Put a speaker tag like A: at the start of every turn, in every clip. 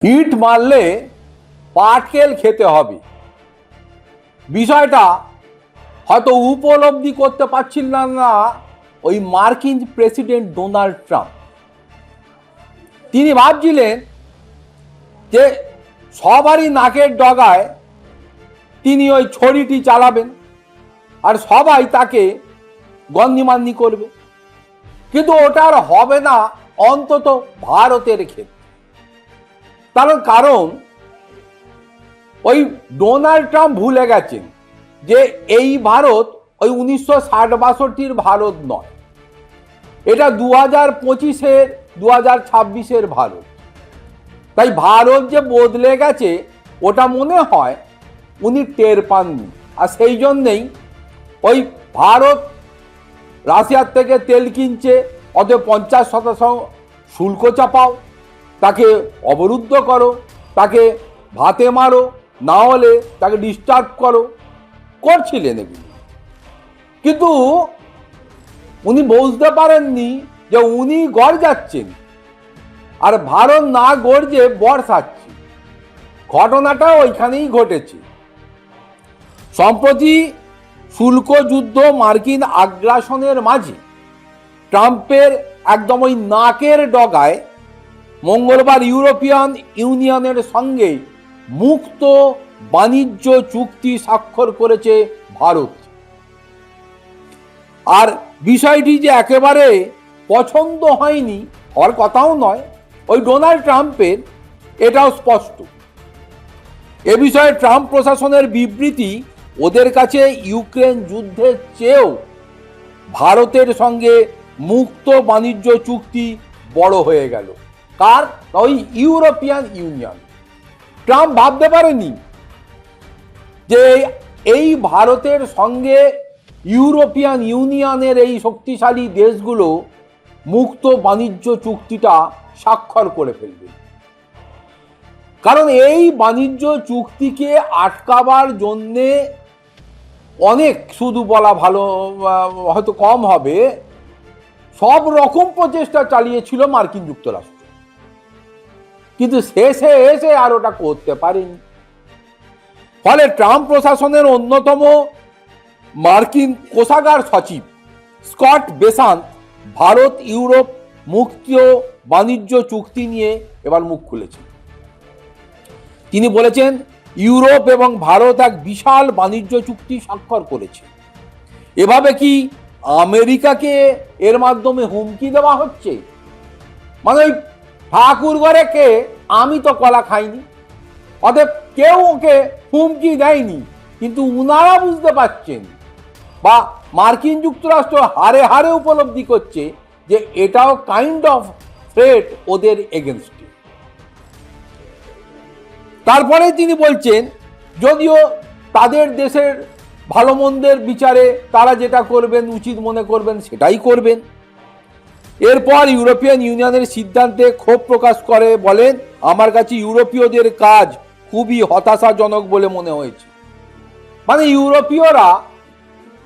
A: ইট মারলে পাটকেল খেতে হবে, বিষয়টা হয়তো উপলব্ধি করতে পারছিলেন না ওই মার্কিন প্রেসিডেন্ট ডোনাল্ড ট্রাম্প। তিনি ভাবছিলেন যে সবারই নাকের ডগায় তিনি ওই ছড়িটি চালাবেন আর সবাই তাকে গণ্যমান্য করবে, কিন্তু ওটা আর হবে না, অন্তত ভারতের ক্ষেত্রে। কারণ ওই ডোনাল্ড ট্রাম্প ভুলে গেছেন যে এই ভারত ওই 1960-62 ভারত নয়, এটা 2025-এর 2026-এর ভারত। তাই ভারত যে বদলে গেছে ওটা মনে হয় উনি টের পাননি। আর সেই জন্যেই ওই ভারত রাশিয়ার থেকে তেল কিনছে, অতএব 50% শুল্ক চাপাও, তাকে অবরুদ্ধ করো, তাকে ভাতে মারো, না হলে তাকে ডিস্টার্ব করছিলেন এগুলো। কিন্তু উনি বুঝতে পারেননি যে উনি গড় যাচ্ছেন আর ভারত না গড়ছে বর্ষাচ্ছে। ঘটনাটা ওইখানেই ঘটেছে। সম্প্রতি শুল্ক যুদ্ধ, মার্কিন আগ্রাসনের মাঝে ট্রাম্পের একদম ওই নাকের ডগায় মঙ্গলবার ইউরোপিয়ান ইউনিয়নের সঙ্গে মুক্ত বাণিজ্য চুক্তি স্বাক্ষর করেছে ভারত। আর বিষয়টি যে একেবারে পছন্দ হয়নি হওয়ার কথাও নয় ওই ডোনাল্ড ট্রাম্পের, এটাও স্পষ্ট। এ বিষয়ে ট্রাম্প প্রশাসনের বিবৃতি ওদের কাছে ইউক্রেন যুদ্ধের চেয়েও ভারতের সঙ্গে মুক্ত বাণিজ্য চুক্তি বড় হয়ে গেল। কার? ওই ইউরোপিয়ান ইউনিয়ন। ট্রাম্প ভাবতে পারেনি যে এই ভারতের সঙ্গে ইউরোপিয়ান ইউনিয়নের এই শক্তিশালী দেশগুলো মুক্ত বাণিজ্য চুক্তিটা স্বাক্ষর করে ফেলবে। কারণ এই বাণিজ্য চুক্তিকে আটকাবার জন্যে অনেক, শুধু বলা ভালো হয়তো কম হবে, সব রকম প্রচেষ্টা চালিয়েছিল মার্কিন যুক্তরাষ্ট্র, কিন্তু শেষে এসে আর ওটা করতে পারেনি। ফলে ট্রাম্প প্রশাসনের অন্যতম মার্কিন কোষাগার সচিব স্কট বেসান্ত ভারত ইউরোপ মুক্ত বাণিজ্য চুক্তি নিয়ে এবার মুখ খুলেছেন। তিনি বলেছেন, ইউরোপ এবং ভারত এক বিশাল বাণিজ্য চুক্তি স্বাক্ষর করেছে। এভাবে কি আমেরিকাকে এর মাধ্যমে হুমকি দেওয়া হচ্ছে? মানে ওই ঠাকুর ঘরে কে, আমি তো কলা খাইনি, অতএব কেউ ওকে হুমকি দেয়নি, কিন্তু উনারা বুঝতে পারছেন বা মার্কিন যুক্তরাষ্ট্র হারে হারে উপলব্ধি করছে যে এটাও কাইন্ড অফ থ্রেট ওদের এগেনস্টে। তারপরে তিনি বলছেন, যদিও তাদের দেশের ভালো মন্দের বিচারে তারা যেটা করবেন, উচিত মনে করবেন সেটাই করবেন। এরপর ইউরোপিয়ান ইউনিয়নের সিদ্ধান্তে ক্ষোভ প্রকাশ করে বলেন, আমার কাছে ইউরোপীয়দের কাজ খুবই হতাশাজনক বলে মনে হয়েছে। মানে ইউরোপীয়রা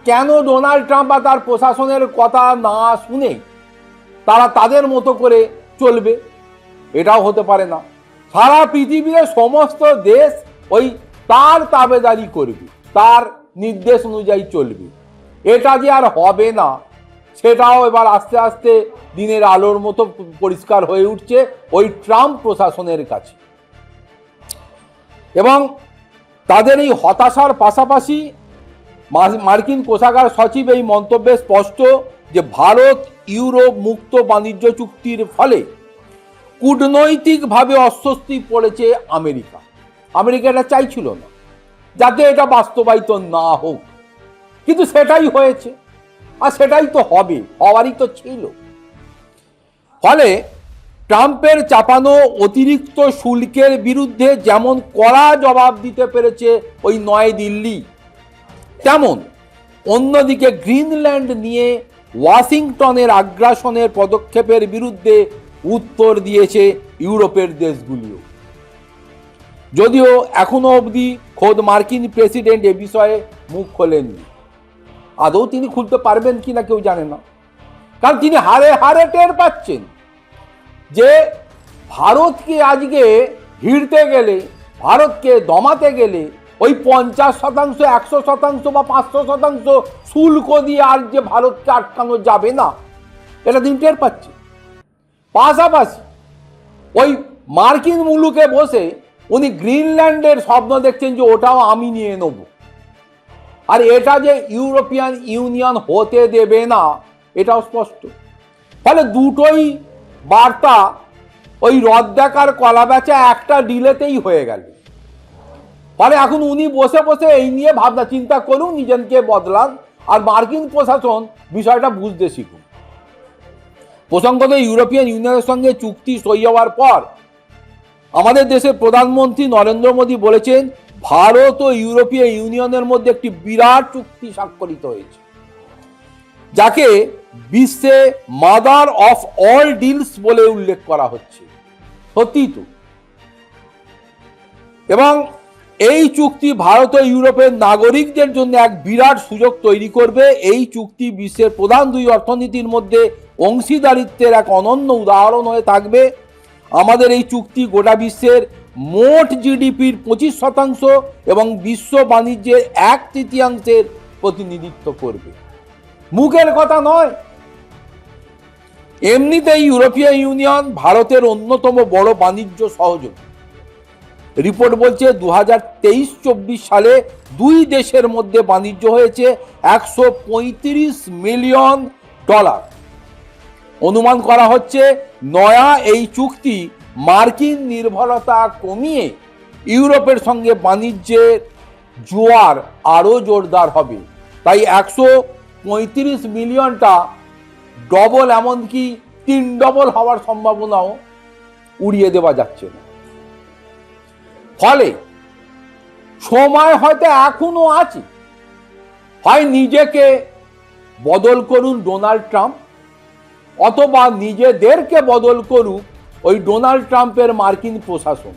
A: কেন ডোনাল্ড ট্রাম্প বা তার প্রশাসনের কথা না শুনে তারা তাদের মতো করে চলবে? এটাও হতে পারে না। সারা পৃথিবীর সমস্ত দেশ ওই তার তাবেদারি করবে, তার নির্দেশ অনুযায়ী চলবে। এটা যে আর হবে না সেটাও এবার আস্তে আস্তে দিনের আলোর মতো পরিষ্কার হয়ে উঠছে ওই ট্রাম্প প্রশাসনের কাছে। এবং তাদের এই হতাশার পাশাপাশি মার্কিন কোষাগার সচিব এই মন্তব্যে স্পষ্ট যে ভারত ইউরোপ মুক্ত বাণিজ্য চুক্তির ফলে কূটনৈতিকভাবে অস্বস্তি পড়েছে আমেরিকা। আমেরিকা এটা চাইছিল না, যাতে এটা বাস্তবায়িত না হোক, কিন্তু সেটাই হয়েছে আর সেটাই তো হবে, হওয়ারই তো ছিল। ফলে ট্রাম্পের চাপানো অতিরিক্ত শুল্কের বিরুদ্ধে যেমন কড়া জবাব দিতে পেরেছে ওই নয়াদিল্লি, তেমন অন্যদিকে গ্রিনল্যান্ড নিয়ে ওয়াশিংটনের আগ্রাসনের পদক্ষেপের বিরুদ্ধে উত্তর দিয়েছে ইউরোপের দেশগুলিও। যদিও এখনো অবধি খোদ মার্কিন প্রেসিডেন্ট এ বিষয়ে মুখ খোলেননি। আদৌ তিনি খুলতে পারবেন কিনা কেউ জানে না, কারণ তিনি হারে হারে টের পাচ্ছেন যে ভারতকে আজকে ভিড়তে গেলে, ভারতকে দমাতে গেলে ওই 50%, 100% বা 500% শুল্ক দিয়ে আর যে ভারতকে আটকানো যাবে না, এটা দিন টের পাচ্ছে। পাশাপাশি ওই মার্কিন মুলুকে বসে উনি গ্রিনল্যান্ডের স্বপ্ন দেখছেন যে ওটাও আমি নিয়ে নেব, আর এটা যে ইউরোপিয়ান ইউনিয়ন হতে দেবে না এটাও স্পষ্ট। ফলে দুটোই বার্তা ওই রদ দেখার কলা বেচা একটা ডিলেতেই হয়ে গেল। ফলে এখন উনি বসে বসে এই নিয়ে ভাবনা চিন্তা করুন, নিজেকে বদলান, আর মার্কিন প্রশাসন বিষয়টা বুঝতে শিখুন। প্রসঙ্গত ইউরোপিয়ান ইউনিয়নের সঙ্গে চুক্তি সই হওয়ার পর আমাদের দেশের প্রধানমন্ত্রী নরেন্দ্র মোদী বলেছেন ভারত ও ইউরোপীয় ইউনিয়নের মধ্যে একটি বিরাট চুক্তি স্বাক্ষরিত হয়েছে, যাকে বিশ্বে মাদার অফ অল ডিলস বলে উল্লেখ করা হচ্ছে। সত্যি তো। এবং এই চুক্তি ভারত ও ইউরোপের নাগরিকদের জন্য এক বিরাট সুযোগ তৈরি করবে। এই চুক্তি বিশ্বের প্রধান দুই অর্থনীতির মধ্যে অংশীদারিত্বের এক অনন্য উদাহরণ হয়ে থাকবে। আমাদের এই চুক্তি গোটা বিশ্বের মোট জিডিপির 25% এবং বিশ্ব বাণিজ্যের 1/3 প্রতিনিধিত্ব করবে। মুখের কথা নয়। এমনিতেই ইউরোপীয় ইউনিয়ন ভারতের অন্যতম বড় বাণিজ্য সহযোগী। রিপোর্ট বলছে 2023-24 সালে দুই দেশের মধ্যে বাণিজ্য হয়েছে $135 মিলিয়ন। অনুমান করা হচ্ছে নয়া এই চুক্তি মার্কিন নির্ভরতা কমিয়ে ইউরোপের সঙ্গে বাণিজ্যের জোয়ার আরও জোরদার হবে। তাই 135 মিলিয়নটা ডবল, এমনকি 3 ডবল হওয়ার সম্ভাবনাও উড়িয়ে দেওয়া যাচ্ছে না। ফলে সময় হয়তো এখনো আছে। হয় নিজেকে বদল করুন ডোনাল্ড ট্রাম্প, অথবা নিজেদেরকে বদল করুক ওই ডোনাল্ড ট্রাম্পের মার্কিন প্রশাসন।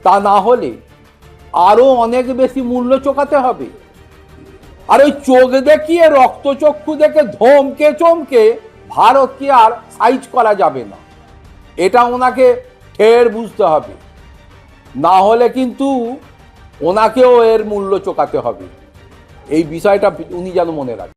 A: তা না হলে আরো অনেক বেশি মূল্য চোকাতে হবে। আর ওই চোখ দেখিয়ে, রক্তচক্ষু দেখে ধমকে চমকে ভারতকে আর সাইজ করা যাবে না, এটা ওনাকে ফের বুঝতে হবে। না হলে কিন্তু ওনাকেও এর মূল্য চোকাতে হবে। এই বিষয়টা উনি যেন মনে রাখেন।